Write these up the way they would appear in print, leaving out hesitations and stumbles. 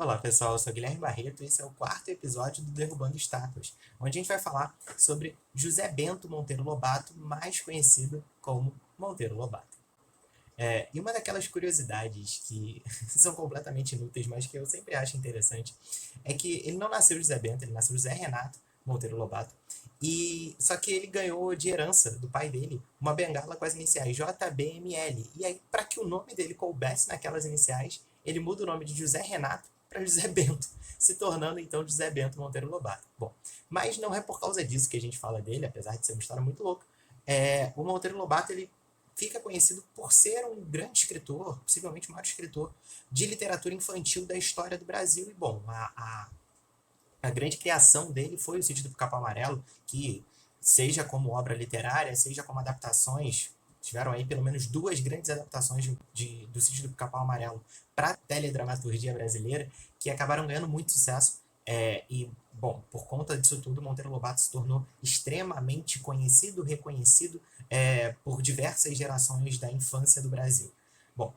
Olá pessoal, eu sou Guilherme Barreto e esse é o quarto episódio do Derrubando Estátuas, onde a gente vai falar sobre José Bento Monteiro Lobato, mais conhecido como Monteiro Lobato. E uma daquelas curiosidades que são completamente inúteis, mas que eu sempre acho interessante, é que ele não nasceu José Bento, ele nasceu José Renato Monteiro Lobato, e só que ele ganhou de herança do pai dele uma bengala com as iniciais JBML. E aí, para que o nome dele coubesse naquelas iniciais, ele muda o nome de José Renato para José Bento, se tornando então José Bento Monteiro Lobato. Bom, mas não é por causa disso que a gente fala dele, apesar de ser uma história muito louca. O Monteiro Lobato ele fica conhecido por ser um grande escritor, possivelmente o maior escritor de literatura infantil da história do Brasil. E, bom, a grande criação dele foi o Sítio do Pica-Pau Amarelo, que, seja como obra literária, seja como adaptações, tiveram aí pelo menos duas grandes adaptações do Sítio do Pica-Pau Amarelo para a teledramaturgia brasileira, que acabaram ganhando muito sucesso. Bom, por conta disso tudo, Monteiro Lobato se tornou extremamente conhecido, reconhecido por diversas gerações da infância do Brasil. Bom,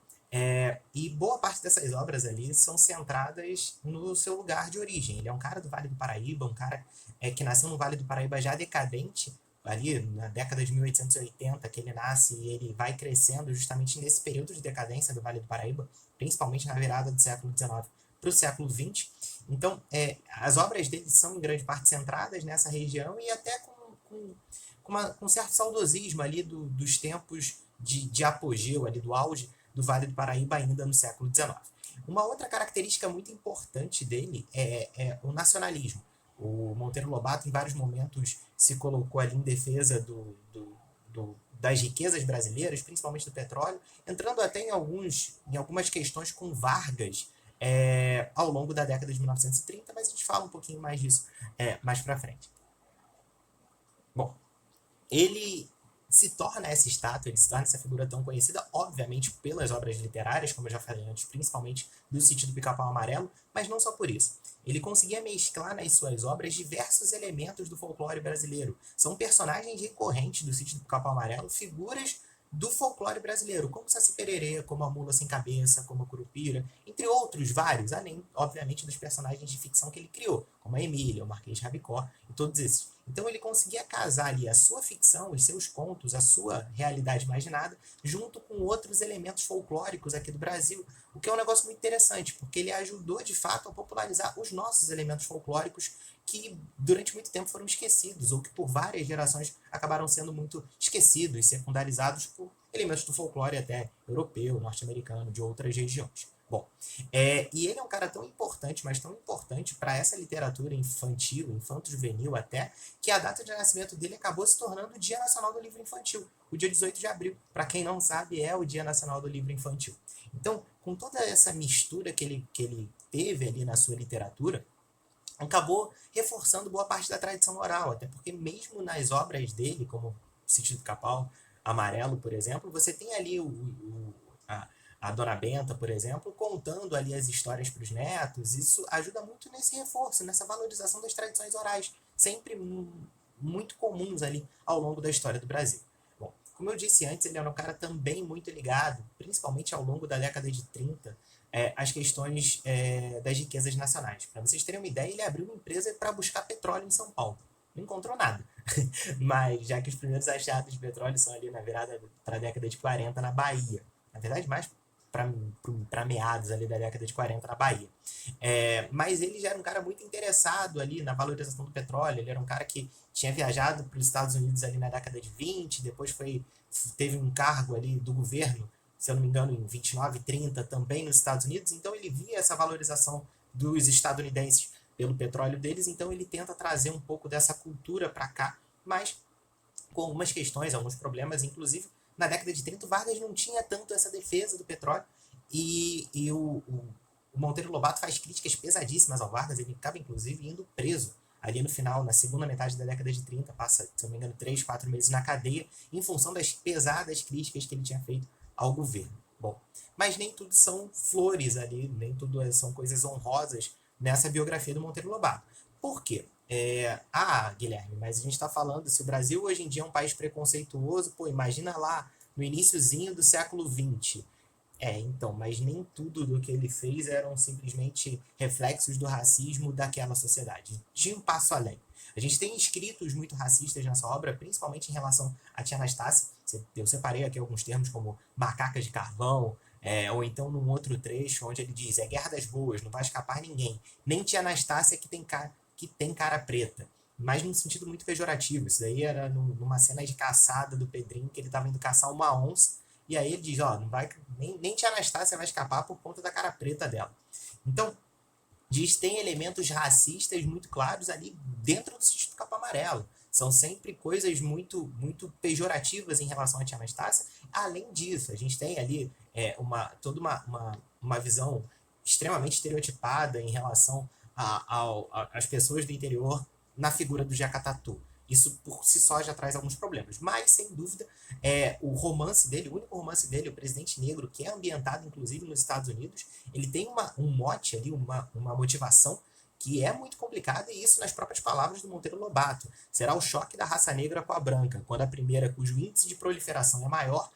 e boa parte dessas obras ali são centradas no seu lugar de origem. Ele é um cara do Vale do Paraíba, um cara que nasceu no Vale do Paraíba já decadente, ali na década de 1880 que ele nasce e ele vai crescendo justamente nesse período de decadência do Vale do Paraíba, principalmente na virada do século XIX para o século XX. Então, as obras dele são em grande parte centradas nessa região e até com um certo saudosismo ali dos tempos de apogeu, ali do auge do Vale do Paraíba ainda no século XIX. Uma outra característica muito importante dele é o nacionalismo. O Monteiro Lobato, em vários momentos, se colocou ali em defesa das riquezas brasileiras, principalmente do petróleo, entrando até em algumas questões com Vargas ao longo da década de 1930, mas a gente fala um pouquinho mais disso mais pra frente. Bom, ele se torna essa estátua, ele se torna essa figura tão conhecida, obviamente, pelas obras literárias, como eu já falei antes, principalmente do Sítio do Pica-Pau Amarelo, mas não só por isso. Ele conseguia mesclar nas suas obras diversos elementos do folclore brasileiro. São personagens recorrentes do Sítio do Pica-Pau Amarelo, figuras do folclore brasileiro, como Saci Pererê, como a Mula Sem Cabeça, como a Curupira, entre outros vários, além, obviamente, dos personagens de ficção que ele criou, como a Emília, o Marquês de Rabicó e todos esses. Então ele conseguia casar ali a sua ficção, os seus contos, a sua realidade imaginada, junto com outros elementos folclóricos aqui do Brasil, o que é um negócio muito interessante, porque ele ajudou de fato a popularizar os nossos elementos folclóricos que durante muito tempo foram esquecidos, ou que por várias gerações acabaram sendo muito esquecidos e secundarizados por elementos do folclore até europeu, norte-americano, de outras regiões. Bom, e ele é um cara tão importante, mas tão importante para essa literatura infantil, infanto-juvenil até, que a data de nascimento dele acabou se tornando o Dia Nacional do Livro Infantil, o dia 18 de abril. Para quem não sabe, é o Dia Nacional do Livro Infantil. Então, com toda essa mistura que ele teve ali na sua literatura, acabou reforçando boa parte da tradição oral, até porque mesmo nas obras dele, como Sítio do Pica-Pau Amarelo, por exemplo, você tem ali a Dona Benta, por exemplo, contando ali as histórias para os netos. Isso ajuda muito nesse reforço, nessa valorização das tradições orais, sempre muito comuns ali ao longo da história do Brasil. Bom, como eu disse antes, ele era um cara também muito ligado, principalmente ao longo da década de 30, as questões das riquezas nacionais. Para vocês terem uma ideia, ele abriu uma empresa para buscar petróleo em São Paulo. Não encontrou nada. Mas já que os primeiros achados de petróleo são ali na virada para a década de 40 na Bahia. Na verdade, mais para meados ali da década de 40 na Bahia. Mas ele já era um cara muito interessado ali na valorização do petróleo. Ele era um cara que tinha viajado para os Estados Unidos ali na década de 20, depois teve um cargo ali do governo, se eu não me engano, em 29, 30, também nos Estados Unidos. Então ele via essa valorização dos estadunidenses pelo petróleo deles, então ele tenta trazer um pouco dessa cultura para cá, mas com algumas questões, alguns problemas, inclusive na década de 30 o Vargas não tinha tanto essa defesa do petróleo e o Monteiro Lobato faz críticas pesadíssimas ao Vargas, ele acaba inclusive indo preso ali no final, na segunda metade da década de 30, passa, se não me engano, 3, 4 meses na cadeia, em função das pesadas críticas que ele tinha feito ao governo. Bom, mas nem tudo são flores ali, nem tudo são coisas honrosas nessa biografia do Monteiro Lobato. Por quê? Guilherme, mas a gente está falando, se o Brasil hoje em dia é um país preconceituoso, pô, imagina lá no iníciozinho do século XX. Então, mas nem tudo do que ele fez eram simplesmente reflexos do racismo daquela sociedade. Tinha um passo além. A gente tem escritos muito racistas nessa obra, principalmente em relação a tia Anastácia. Eu separei aqui alguns termos como macacas de carvão, ou então num outro trecho onde ele diz: é guerra das boas, não vai escapar ninguém. Nem tia Anastácia que tem cara preta. Mas num sentido muito pejorativo. Isso daí era numa cena de caçada do Pedrinho, que ele estava indo caçar uma onça. E aí ele diz: ó, não vai, nem tia Anastácia vai escapar por conta da cara preta dela. Então, diz tem elementos racistas muito claros ali dentro do sítio do Capão Amarelo. São sempre coisas muito pejorativas em relação à tia Anastácia. Além disso, a gente tem ali toda uma visão extremamente estereotipada em relação às pessoas do interior na figura do Jacatatu. Isso por si só já traz alguns problemas. Mas, sem dúvida, o romance dele, o único romance dele, O Presidente Negro, que é ambientado inclusive nos Estados Unidos, ele tem um mote ali, uma motivação que é muito complicada, e isso nas próprias palavras do Monteiro Lobato. Será o choque da raça negra com a branca, quando a primeira, cujo índice de proliferação é maior,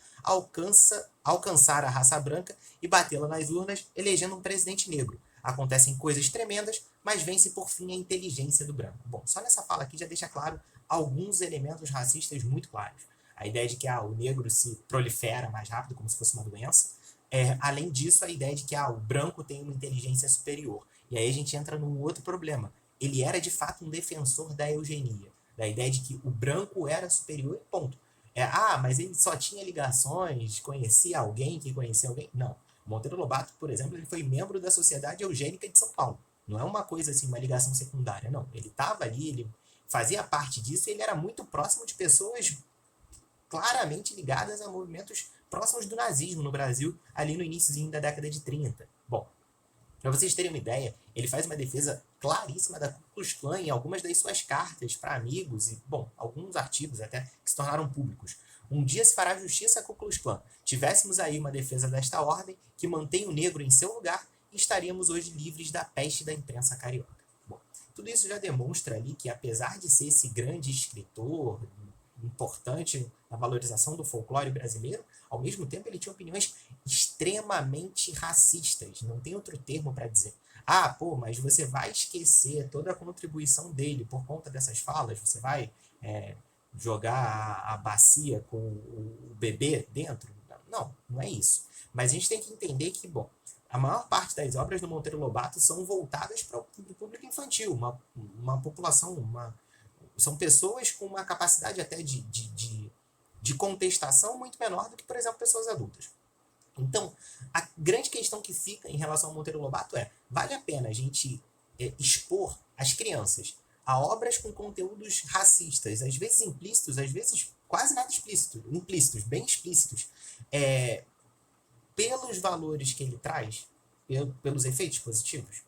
alcançar a raça branca e batê-la nas urnas, elegendo um presidente negro. Acontecem coisas tremendas, mas vence por fim a inteligência do branco. Bom, só nessa fala aqui já deixa claro alguns elementos racistas muito claros. A ideia de que o negro se prolifera mais rápido, como se fosse uma doença. Além disso, a ideia de que o branco tem uma inteligência superior. E aí a gente entra num outro problema. Ele era, de fato, um defensor da eugenia. Da ideia de que o branco era superior e ponto. Mas ele só tinha ligações, conhecia alguém que conhecia alguém. Não. Monteiro Lobato, por exemplo, ele foi membro da Sociedade Eugênica de São Paulo. Não é uma coisa assim, uma ligação secundária, não. Ele estava ali, ele fazia parte disso, e ele era muito próximo de pessoas claramente ligadas a movimentos próximos do nazismo no Brasil, ali no iníciozinho da década de 30. Bom, para vocês terem uma ideia, ele faz uma defesa claríssima da Ku Klux Klan em algumas das suas cartas para amigos e, bom, alguns artigos até que se tornaram públicos. Um dia se fará justiça à Ku Klux Klan. Tivéssemos aí uma defesa desta ordem que mantém o negro em seu lugar e estaríamos hoje livres da peste da imprensa carioca. Bom, tudo isso já demonstra ali que, apesar de ser esse grande escritor, importante na valorização do folclore brasileiro, ao mesmo tempo ele tinha opiniões extremamente racistas, não tem outro termo para dizer. Mas você vai esquecer toda a contribuição dele por conta dessas falas? Você vai jogar a bacia com o bebê dentro? Não, não é isso. Mas a gente tem que entender que, bom, a maior parte das obras do Monteiro Lobato são voltadas para o público infantil, uma população, são pessoas com uma capacidade até de contestação muito menor do que, por exemplo, pessoas adultas. Então, a grande questão que fica em relação ao Monteiro Lobato vale a pena a gente expor as crianças a obras com conteúdos racistas, às vezes implícitos, às vezes quase nada implícitos, bem explícitos, pelos valores que ele traz, pelos efeitos positivos?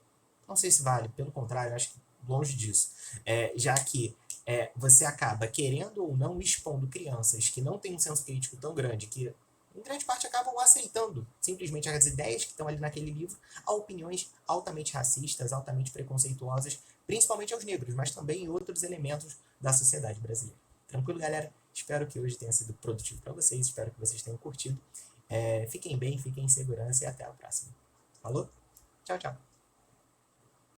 Não sei se vale, pelo contrário, acho que longe disso. Já que você acaba, querendo ou não, expondo crianças que não têm um senso crítico tão grande, que em grande parte acabam aceitando simplesmente as ideias que estão ali naquele livro, a opiniões altamente racistas, altamente preconceituosas, principalmente aos negros, mas também em outros elementos da sociedade brasileira. Tranquilo, galera? Espero que hoje tenha sido produtivo para vocês, espero que vocês tenham curtido. Fiquem bem, fiquem em segurança e até a próxima. Falou? Tchau, tchau.